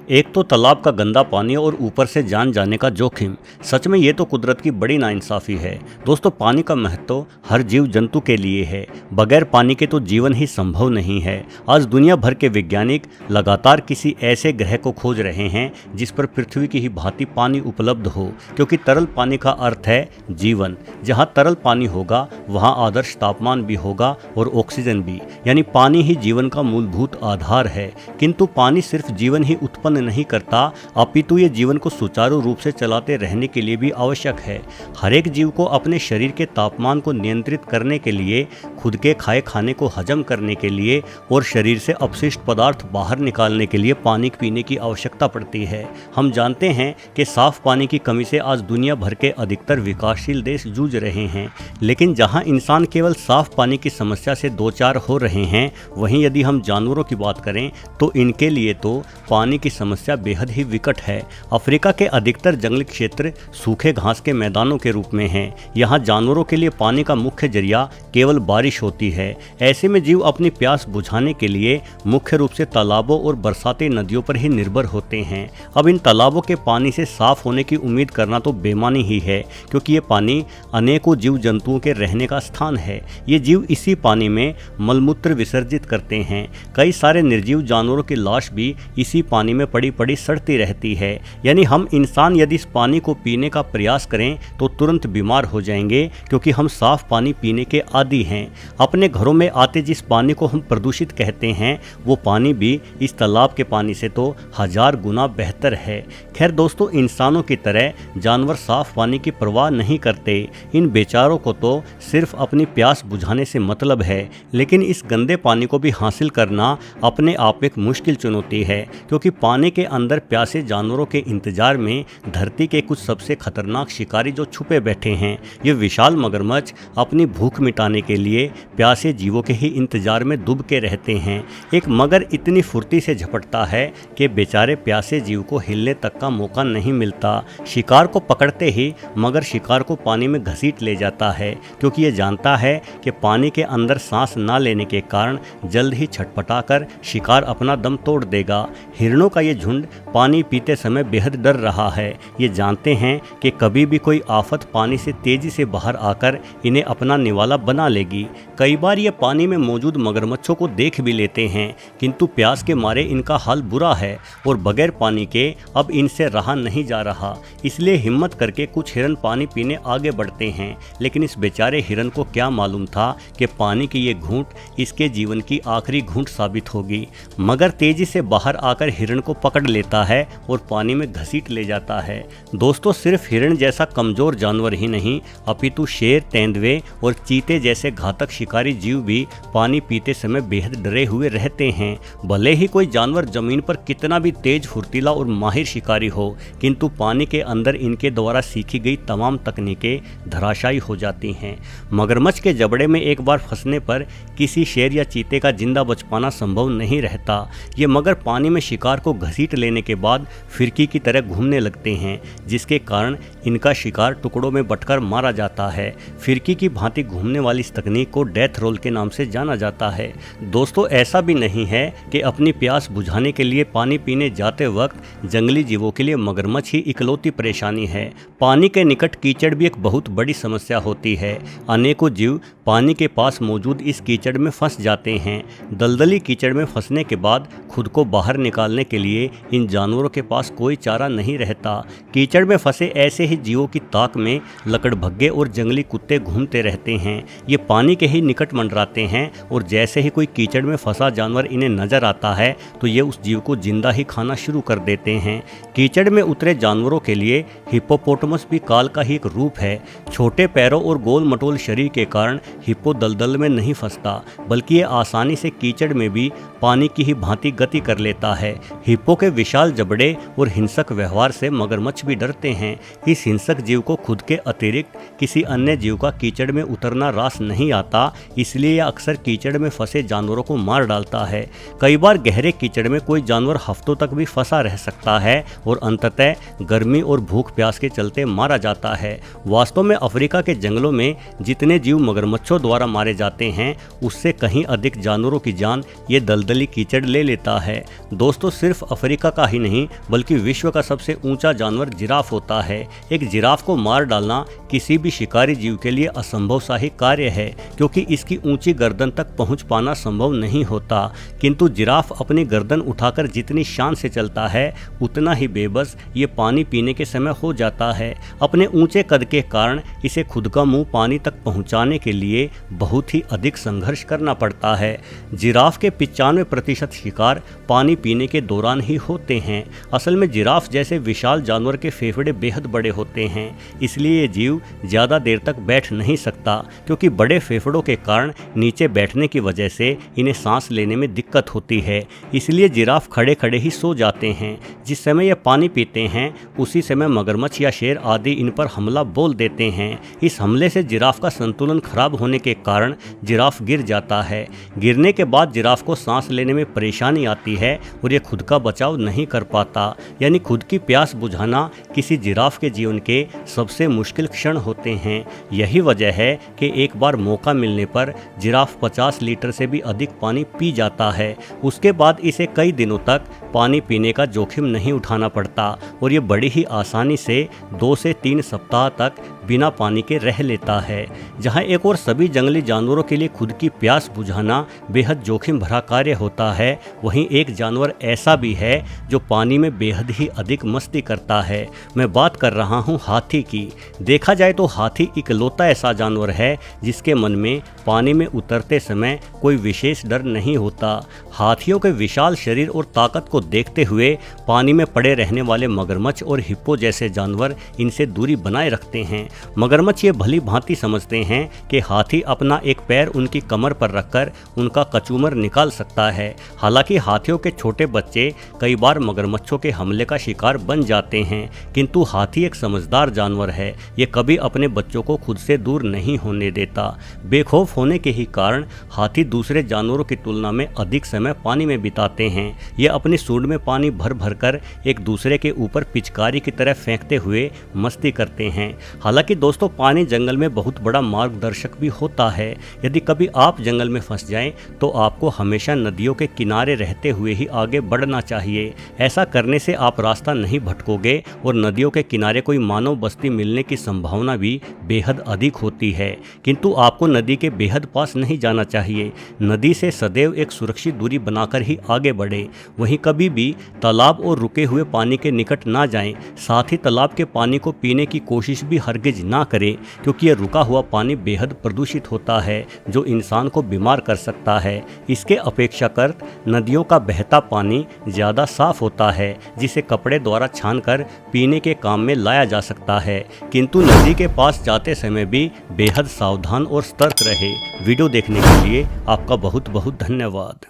एक तो तालाब का गंदा पानी और ऊपर से जान जाने का जोखिम। सच में ये तो कुदरत की बड़ी नाइंसाफ़ी है। दोस्तों, पानी का महत्व हर जीव जंतु के लिए है। बगैर पानी के तो जीवन ही संभव नहीं है। आज दुनिया भर के वैज्ञानिक लगातार किसी ऐसे ग्रह को खोज रहे हैं जिस पर पृथ्वी की ही भांति पानी उपलब्ध हो, क्योंकि तरल पानी का अर्थ है जीवन। जहाँ तरल पानी होगा वहाँ आदर्श तापमान भी होगा और ऑक्सीजन भी, यानी पानी ही जीवन का मूलभूत आधार है। किंतु पानी सिर्फ जीवन ही उत्पन्न नहीं करता, अपितु ये जीवन को सुचारू रूप से चलाते रहने के लिए भी आवश्यक है। हर एक जीव को अपने शरीर के तापमान को नियंत्रित करने के लिए, खुद के खाए खाने को हजम करने के लिए और शरीर से अपशिष्ट पदार्थ बाहर निकालने के लिए पानी पीने की आवश्यकता पड़ती है। हम जानते हैं कि साफ पानी की कमी से आज दुनिया भर के अधिकतर विकासशील देश जूझ रहे हैं, लेकिन जहां इंसान केवल साफ पानी की समस्या से दो चार हो रहे हैं, वहीं यदि हम जानवरों की बात करें तो इनके लिए तो पानी की समस्या बेहद ही विकट है। अफ्रीका के अधिकतर जंगली क्षेत्र सूखे घास के मैदानों के रूप में हैं। यहाँ जानवरों के लिए पानी का मुख्य जरिया केवल बारिश होती है। ऐसे में जीव अपनी प्यास बुझाने के लिए मुख्य रूप से तालाबों और बरसाती नदियों पर ही निर्भर होते हैं। अब इन तालाबों के पानी से साफ होने की उम्मीद करना तो बेमानी ही है, क्योंकि ये पानी अनेकों जीव जंतुओं के रहने का स्थान है। ये जीव इसी पानी में मलमूत्र विसर्जित करते हैं। कई सारे निर्जीव जानवरों की लाश भी इसी पानी में पड़ी पड़ी सड़ती रहती है। यानी हम इंसान यदि इस पानी को पीने का प्रयास करें तो तुरंत बीमार हो जाएंगे, क्योंकि हम साफ पानी पीने के आदी हैं। अपने घरों में आते जिस पानी को हम प्रदूषित कहते हैं, वो पानी भी इस तालाब के पानी से तो 1000 गुना बेहतर है। खैर दोस्तों, इंसानों की तरह जानवर साफ पानी की परवाह नहीं करते। इन बेचारों को तो सिर्फ अपनी प्यास बुझाने से मतलब है, लेकिन इस गंदे पानी को भी हासिल करना अपने आप एक मुश्किल चुनौती है, क्योंकि पानी के अंदर प्यासे जानवरों के इंतजार में धरती के कुछ सबसे खतरनाक शिकारी जो छुपे बैठे हैं। ये विशाल मगरमच्छ अपनी भूख मिटाने के लिए प्यासे जीवों के ही इंतजार में डूब के रहते हैं। एक मगर इतनी फुर्ती से झपटता है कि बेचारे प्यासे जीव को हिलने तक का मौका नहीं मिलता। शिकार को पकड़ते ही मगर शिकार को पानी में घसीट ले जाता है, क्योंकि ये जानता है कि पानी के अंदर सांस ना लेने के कारण जल्द ही छटपटाकर शिकार अपना दम तोड़ देगा। हिरणों का ये झुंड पानी पीते समय बेहद डर रहा है। ये जानते हैं कि कभी भी कोई आफत पानी से तेजी से बाहर आकर इन्हें अपना निवाला बना लेगी। कई बार ये पानी में मौजूद मगरमच्छों को देख भी लेते हैं, किंतु प्यास के मारे इनका हाल बुरा है और बगैर पानी के अब इनसे रहा नहीं जा रहा। इसलिए हिम्मत करके कुछ हिरन पानी पीने आगे बढ़ते हैं, लेकिन इस बेचारे हिरन को क्या मालूम था कि पानी की ये घूंट इसके जीवन की आखिरी घूंट साबित होगी। मगर तेजी से बाहर आकर हिरण को पकड़ लेता है और पानी में घसीट ले जाता है। दोस्तों, सिर्फ हिरण जैसा कमजोर जानवर ही नहीं, अपितु शेर, तेंदुए और चीते जैसे घातक शिकारी जीव भी पानी पीते समय बेहद डरे हुए रहते हैं। भले ही कोई जानवर जमीन पर कितना भी तेज, फुर्तीला और माहिर शिकारी हो, किंतु पानी के अंदर इनके द्वारा सीखी गई तमाम तकनीकें धराशायी हो जाती हैं। मगरमच्छ के जबड़े में एक बार फंसने पर किसी शेर या चीते का जिंदा बच पाना संभव नहीं रहता। ये मगर पानी में शिकार को घसीट लेने के बाद फिरकी की तरह घूमने लगते हैं, जिसके कारण इनका शिकार टुकड़ों में बंटकर मारा जाता है। फिरकी की भांति घूमने वाली इस तकनीक को डेथ रोल के नाम से जाना जाता है। दोस्तों, ऐसा भी नहीं है कि अपनी प्यास बुझाने के लिए पानी पीने जाते वक्त जंगली जीवों के लिए मगरमच्छ ही इकलौती परेशानी है। पानी के निकट कीचड़ भी एक बहुत बड़ी समस्या होती है। अनेकों जीव पानी के पास मौजूद इस कीचड़ में फंस जाते हैं। दलदली कीचड़ में फंसने के बाद खुद को बाहर निकालने के लिए इन जानवरों के पास कोई चारा नहीं रहता। कीचड़ में फंसे ऐसे ही जीवों की ताक में लकड़भग्गे और जंगली कुत्ते घूमते रहते हैं। ये पानी के ही निकट मंडराते हैं और जैसे ही कोई कीचड़ में फंसा जानवर इन्हें नजर आता है तो ये उस जीव को जिंदा ही खाना शुरू कर देते हैं। कीचड़ में उतरे जानवरों के लिए हिप्पोपोटामस भी काल का ही एक रूप है। छोटे पैरों और गोल मटोल शरीर के कारण हिप्पो दलदल में नहीं फंसता, बल्कि ये आसानी से कीचड़ में भी पानी की ही भांति गति कर लेता है। हिप्पो के विशाल जबड़े और हिंसक व्यवहार से मगरमच्छ भी डरते हैं। इस हिंसक जीव को खुद के अतिरिक्त किसी अन्य जीव का कीचड़ में उतरना रास नहीं आता, इसलिए यह अक्सर कीचड़ में फंसे जानवरों को मार डालता है। कई बार गहरे कीचड़ में कोई जानवर हफ्तों तक भी फंसा रह सकता है और अंततः गर्मी और भूख प्यास के चलते मारा जाता है। वास्तव में अफ्रीका के जंगलों में जितने जीव मगरमच्छों मगरमच्छों द्वारा मारे जाते हैं उससे कहीं अधिक जानवरों की जान ये दलदली कीचड़ ले लेता है। दोस्तों सिर्फ अफ्रीका का ही नहीं बल्कि विश्व का सबसे ऊंचा जानवर जिराफ होता है। एक जिराफ को मार डालना किसी भी शिकारी जीव के लिए असंभव सा ही कार्य है, क्योंकि इसकी ऊंची गर्दन तक पहुंच पाना संभव नहीं होता। किंतु जिराफ अपनी गर्दन उठाकर जितनी शान से चलता है उतना ही बेबस ये पानी पीने के समय हो जाता है। अपने ऊंचे कद के कारण इसे खुद का मुंह पानी तक पहुंचाने के लिए बहुत ही अधिक संघर्ष करना पड़ता है। जिराफ के 95% शिकार पानी पीने के दौरान ही होते हैं। असल में जिराफ जैसे विशाल जानवर के फेफड़े बेहद बड़े होते हैं, इसलिए ये जीव ज़्यादा देर तक बैठ नहीं सकता, क्योंकि बड़े फेफड़ों के कारण नीचे बैठने की वजह से इन्हें सांस लेने में दिक्कत होती है। इसलिए जिराफ खड़े खड़े ही सो जाते हैं। जिस समय ये पानी पीते हैं उसी समय मगरमच्छ या शेर आदि इन पर हमला बोल देते हैं। इस हमले से जिराफ का संतुलन खराब होने के कारण जिराफ गिर जाता है। गिरने के बाद जिराफ को सांस लेने में परेशानी आती है और ये खुद का बचाव नहीं कर पाता। यानी खुद की प्यास बुझाना किसी जिराफ के जीवन के सबसे मुश्किल क्षण होते हैं। यही वजह है कि एक बार मौका मिलने पर जिराफ 50 लीटर से भी अधिक पानी पी जाता है। उसके बाद इसे कई दिनों तक पानी पीने का जोखिम नहीं उठाना पड़ता और ये बड़ी ही आसानी से 2 से 3 सप्ताह तक बिना पानी के रह लेता है। जहाँ एक और सभी जंगली जानवरों के लिए खुद की प्यास बुझाना बेहद जोखिम भरा कार्य होता है, वहीं एक जानवर ऐसा भी है जो पानी में बेहद ही अधिक मस्ती करता है। मैं बात कर रहा हूँ हाथी की। देखा जाए तो हाथी इकलौता ऐसा जानवर है जिसके मन में पानी में उतरते समय कोई विशेष डर नहीं होता। हाथियों के विशाल शरीर और ताकत को देखते हुए पानी में पड़े रहने वाले मगरमच्छ और हिप्पो जैसे जानवर इनसे दूरी बनाए रखते हैं। मगरमच्छ ये भली भांति समझते हैं कि हाथी अपना एक पैर उनकी कमर पर रखकर उनका कचूमर निकाल सकता है। हालांकि हाथियों के छोटे बच्चे कई बार मगरमच्छों के हमले का शिकार बन जाते हैं, किंतु हाथी एक समझदार जानवर है। ये कभी अपने बच्चों को खुद से दूर नहीं होने देता। बेखौफ होने के ही कारण हाथी दूसरे जानवरों की तुलना में अधिक समय पानी में बिताते हैं। ये अपनी सूंड में पानी भर भर कर एक दूसरे के ऊपर पिचकारी की तरह फेंकते हुए मस्ती करते हैं। हालांकि दोस्तों पानी जंगल में बहुत बड़ा मार्गदर्शक भी होता है। यदि कभी आप जंगल में फंस जाएं तो आपको हमेशा नदियों के किनारे रहते हुए ही आगे बढ़ना चाहिए। ऐसा करने से आप रास्ता नहीं भटकोगे और नदियों के किनारे कोई मानव बस्ती मिलने की संभावना भी बेहद अधिक होती है। किंतु आपको नदी के बेहद पास नहीं जाना चाहिए। नदी से सदैव एक सुरक्षित दूरी बनाकर ही आगे बढ़े। वहीं कभी भी तालाब और रुके हुए पानी के निकट ना जाएं। साथ ही तालाब के पानी को पीने की कोशिश भी हरगिज ना करें, क्योंकि यह रुका हुआ पानी बेहद प्रदूषित होता है जो इंसान को बीमार कर सकता है। इसके अपेक्षाकृत नदियों का बहता पानी ज़्यादा साफ होता है, जिसे कपड़े द्वारा छानकर पीने के काम में लाया जा सकता है। किंतु नदी के पास जाते समय भी बेहद सावधान और सतर्क रहे। वीडियो देखने के लिए आपका बहुत बहुत धन्यवाद।